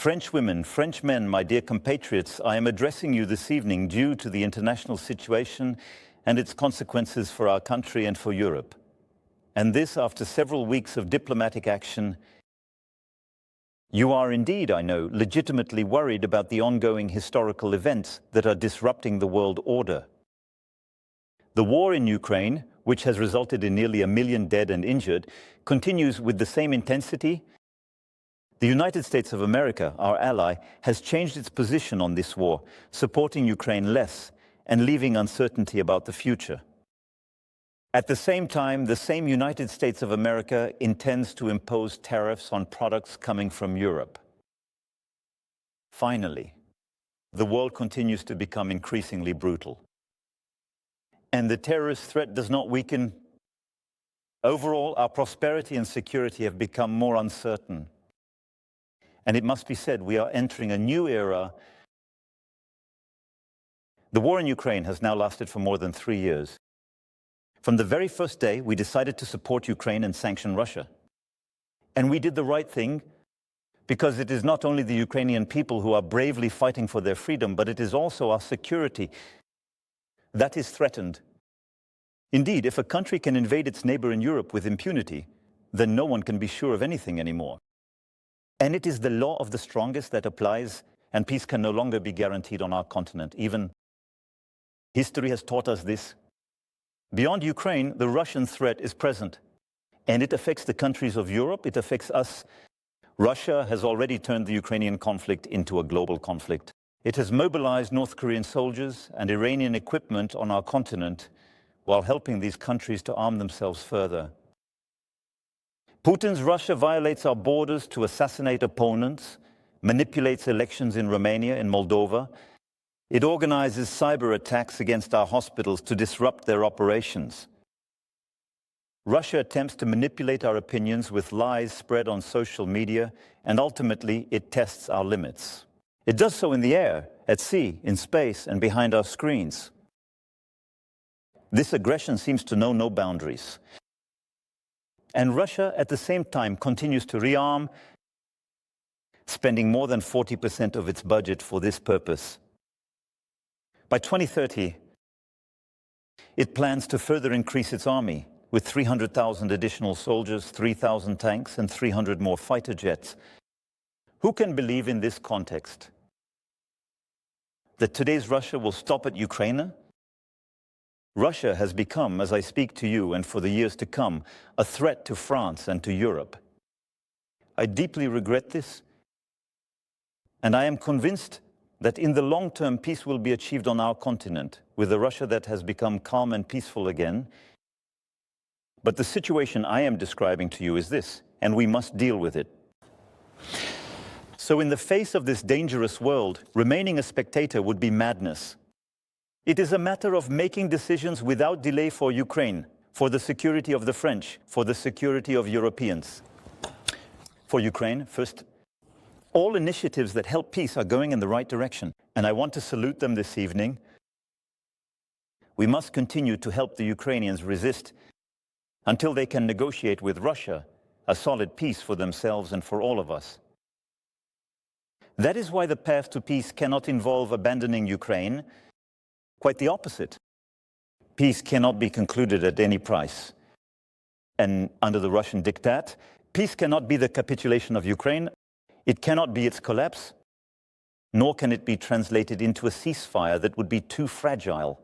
French women, French men, my dear compatriots, I am addressing you this evening due to the international situation and its consequences for our country and for Europe. And this after several weeks of diplomatic action. You are indeed, I know, legitimately worried about the ongoing historical events that are disrupting the world order. The war in Ukraine, which has resulted in nearly 1 million dead and injured, continues with the same intensity. The United States of America, our ally, has changed its position on this war, supporting Ukraine less and leaving uncertainty about the future. At the same time, the same United States of America intends to impose tariffs on products coming from Europe. Finally, the world continues to become increasingly brutal. And the terrorist threat does not weaken. Overall, our prosperity and security have become more uncertain. And it must be said, we are entering a new era. The war in Ukraine has now lasted for more than 3 years. From the very first day, we decided to support Ukraine and sanction Russia. And we did the right thing because it is not only the Ukrainian people who are bravely fighting for their freedom, but it is also our security that is threatened. Indeed, if a country can invade its neighbor in Europe with impunity, then no one can be sure of anything anymore. And it is the law of the strongest that applies, and peace can no longer be guaranteed on our continent. Even history has taught us this. Beyond Ukraine, the Russian threat is present, and it affects the countries of Europe, it affects us. Russia has already turned the Ukrainian conflict into a global conflict. It has mobilized North Korean soldiers and Iranian equipment on our continent while helping these countries to arm themselves further. Putin's Russia violates our borders to assassinate opponents, manipulates elections in Romania and Moldova. It organizes cyber attacks against our hospitals to disrupt their operations. Russia attempts to manipulate our opinions with lies spread on social media, and ultimately it tests our limits. It does so in the air, at sea, in space, and behind our screens. This aggression seems to know no boundaries. And Russia, at the same time, continues to rearm, spending more than 40% of its budget for this purpose. By 2030, it plans to further increase its army with 300,000 additional soldiers, 3,000 tanks, and 300 more fighter jets. Who can believe in this context that today's Russia will stop at Ukraine? Russia has become, as I speak to you and for the years to come, a threat to France and to Europe. I deeply regret this, and I am convinced that in the long term peace will be achieved on our continent, with a Russia that has become calm and peaceful again. But the situation I am describing to you is this, and we must deal with it. So in the face of this dangerous world, remaining a spectator would be madness. It is a matter of making decisions without delay for Ukraine, for the security of the French, for the security of Europeans. For Ukraine, first, all initiatives that help peace are going in the right direction, and I want to salute them this evening. We must continue to help the Ukrainians resist until they can negotiate with Russia a solid peace for themselves and for all of us. That is why the path to peace cannot involve abandoning Ukraine. Quite the opposite. Peace cannot be concluded at any price. And under the Russian diktat, peace cannot be the capitulation of Ukraine. It cannot be its collapse, nor can it be translated into a ceasefire that would be too fragile.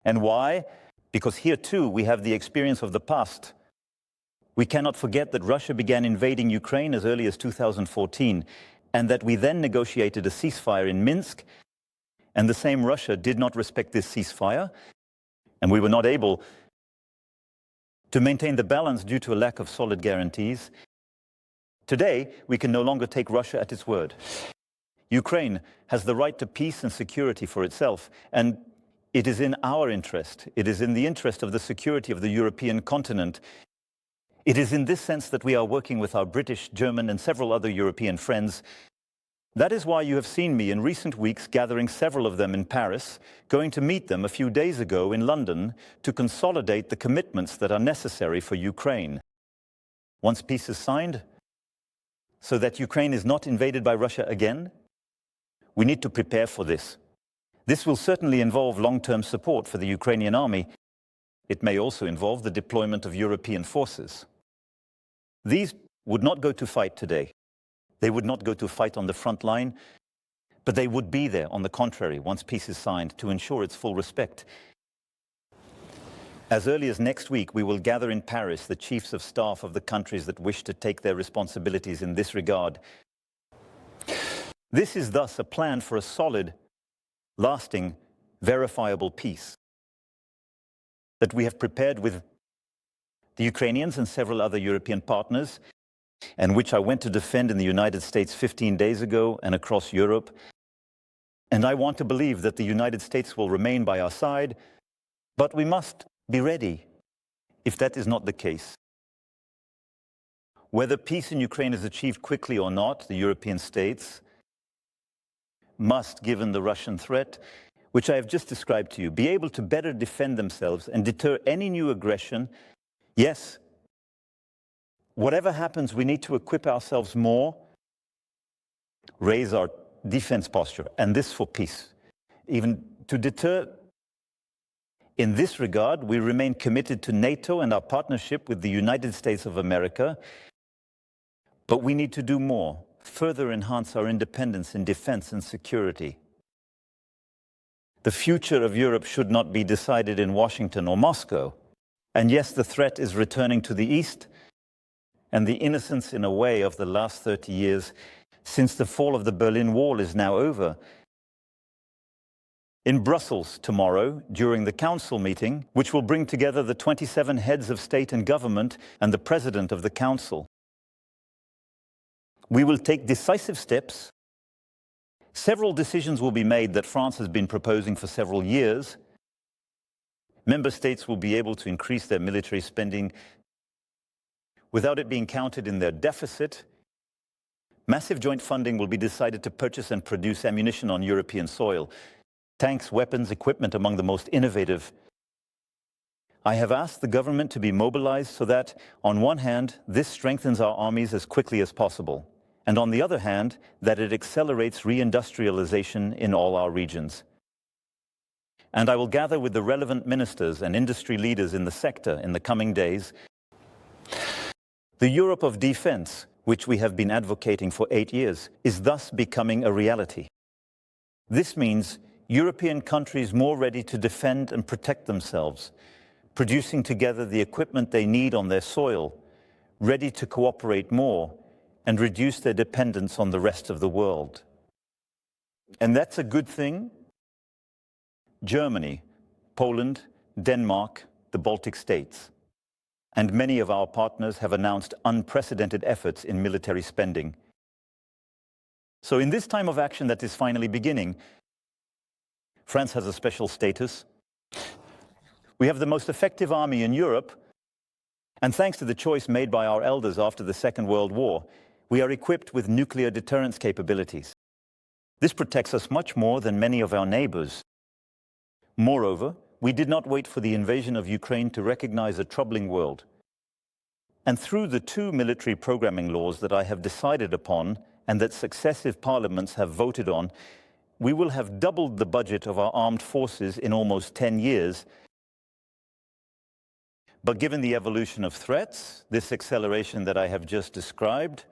And why? Because here too we have the experience of the past. We cannot forget that Russia began invading Ukraine as early as 2014, and that we then negotiated a ceasefire in Minsk, and the same Russia did not respect this ceasefire, and we were not able to maintain the balance due to a lack of solid guarantees. Today, we can no longer take Russia at its word. Ukraine has the right to peace and security for itself, and it is in our interest, it is in the interest of the security of the European continent. It is in this sense that we are working with our British, German, and several other European friends. That is why you have seen me in recent weeks gathering several of them in Paris, going to meet them a few days ago in London to consolidate the commitments that are necessary for Ukraine. Once peace is signed, so that Ukraine is not invaded by Russia again? We need to prepare for this. This will certainly involve long-term support for the Ukrainian army. It may also involve the deployment of European forces. These would not go to fight today. They would not go to fight on the front line, but they would be there, on the contrary, once peace is signed, to ensure its full respect. As early as next week, we will gather in Paris the chiefs of staff of the countries that wish to take their responsibilities in this regard. This is thus a plan for a solid, lasting, verifiable peace that we have prepared with the Ukrainians and several other European partners, and which I went to defend in the United States 15 days ago and across Europe. And I want to believe that the United States will remain by our side, but we must be ready if that is not the case. Whether peace in Ukraine is achieved quickly or not, the European states must, given the Russian threat, which I have just described to you, be able to better defend themselves and deter any new aggression. Yes, whatever happens, we need to equip ourselves more, raise our defense posture, and this for peace. Even to deter, in this regard, we remain committed to NATO and our partnership with the United States of America, but we need to do more, further enhance our independence in defense and security. The future of Europe should not be decided in Washington or Moscow. And yes, the threat is returning to the East, and the innocence, in a way, of the last 30 years since the fall of the Berlin Wall is now over. In Brussels tomorrow, during the Council meeting, which will bring together the 27 heads of state and government and the President of the Council, we will take decisive steps. Several decisions will be made that France has been proposing for several years. Member states will be able to increase their military spending without it being counted in their deficit. Massive joint funding will be decided to purchase and produce ammunition on European soil. Tanks, weapons, equipment among the most innovative. I have asked the government to be mobilized so that, on one hand, this strengthens our armies as quickly as possible, and on the other hand, that it accelerates reindustrialization in all our regions. And I will gather with the relevant ministers and industry leaders in the sector in the coming days. The Europe of defense, which we have been advocating for 8 years, is thus becoming a reality. This means European countries more ready to defend and protect themselves, producing together the equipment they need on their soil, ready to cooperate more and reduce their dependence on the rest of the world. And that's a good thing. Germany, Poland, Denmark, the Baltic states, and many of our partners have announced unprecedented efforts in military spending. So in this time of action that is finally beginning, France has a special status. We have the most effective army in Europe, and thanks to the choice made by our elders after the Second World War, we are equipped with nuclear deterrence capabilities. This protects us much more than many of our neighbors. Moreover, we did not wait for the invasion of Ukraine to recognize a troubling world. And through the 2 military programming laws that I have decided upon and that successive parliaments have voted on, we will have doubled the budget of our armed forces in almost 10 years. But given the evolution of threats, this acceleration that I have just described,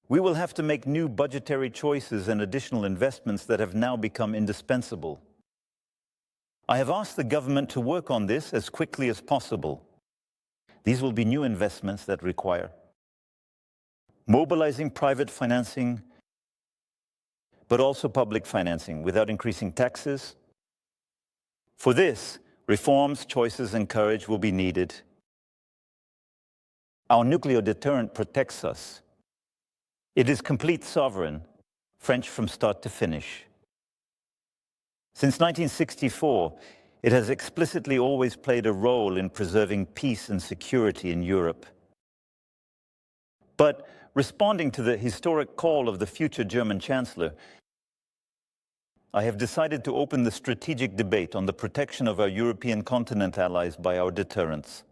we will have to make new budgetary choices and additional investments that have now become indispensable. I have asked the government to work on this as quickly as possible. These will be new investments that require mobilizing private financing, but also public financing without increasing taxes. For this, reforms, choices, and courage will be needed. Our nuclear deterrent protects us. It is complete sovereign, French from start to finish. Since 1964, it has explicitly always played a role in preserving peace and security in Europe. But responding to the historic call of the future German Chancellor, I have decided to open the strategic debate on the protection of our European continent allies by our deterrence.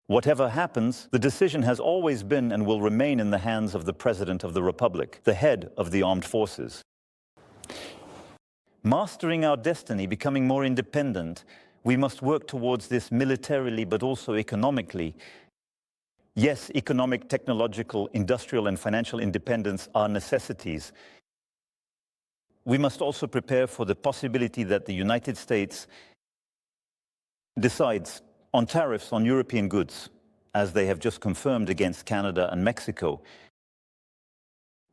Whatever happens, the decision has always been and will remain in the hands of the President of the Republic, the head of the armed forces. Mastering our destiny, becoming more independent, we must work towards this militarily but also economically. Yes, economic, technological, industrial and financial independence are necessities. We must also prepare for the possibility that the United States decides on tariffs on European goods, as they have just confirmed against Canada and Mexico.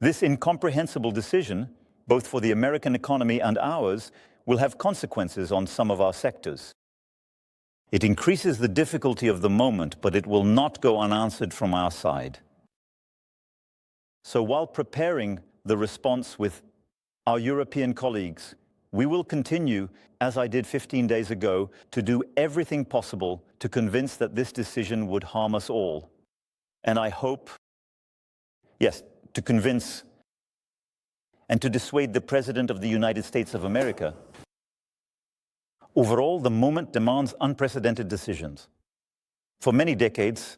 This incomprehensible decision, both for the American economy and ours, will have consequences on some of our sectors. It increases the difficulty of the moment, but it will not go unanswered from our side. So while preparing the response with our European colleagues, we will continue, as I did 15 days ago, to do everything possible to convince that this decision would harm us all. And I hope, yes, to convince and to dissuade the President of the United States of America. Overall, the moment demands unprecedented decisions. For many decades,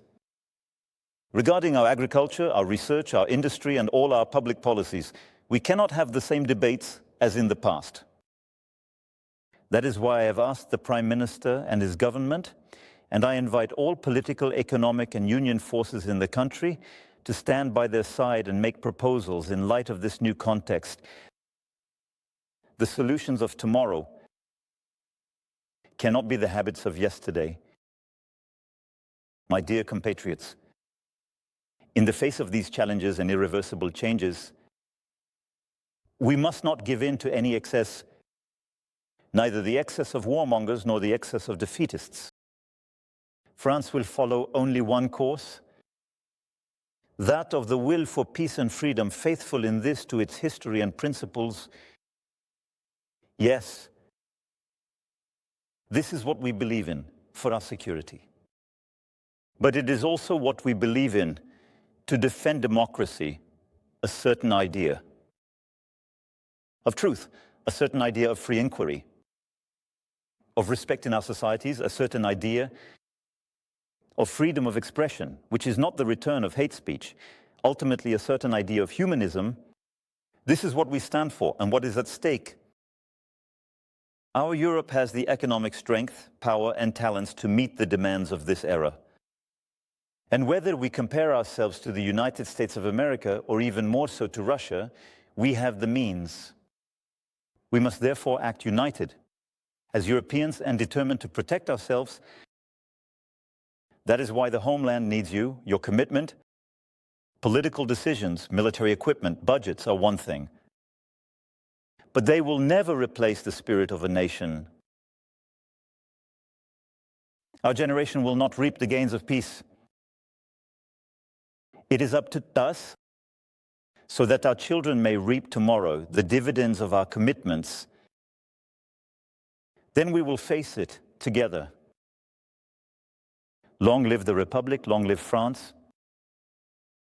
regarding our agriculture, our research, our industry, and all our public policies, we cannot have the same debates as in the past. That is why I have asked the Prime Minister and his government, and I invite all political, economic, and union forces in the country to stand by their side and make proposals in light of this new context. The solutions of tomorrow cannot be the habits of yesterday. My dear compatriots, in the face of these challenges and irreversible changes, we must not give in to any excess, neither the excess of warmongers nor the excess of defeatists. France will follow only one course, that of the will for peace and freedom, faithful in this to its history and principles. Yes, this is what we believe in for our security. But it is also what we believe in to defend democracy, a certain idea of truth, a certain idea of free inquiry, of respect in our societies, a certain idea of freedom of expression, which is not the return of hate speech, ultimately a certain idea of humanism. This is what we stand for and what is at stake. Our Europe has the economic strength, power, and talents to meet the demands of this era. And whether we compare ourselves to the United States of America, or even more so to Russia, we have the means. We must therefore act united as Europeans and determined to protect ourselves. That is why the homeland needs you, your commitment. Political decisions, military equipment, budgets are one thing. But they will never replace the spirit of a nation. Our generation will not reap the gains of peace. It is up to us, so that our children may reap tomorrow the dividends of our commitments. Then we will face it together. Long live the Republic, long live France.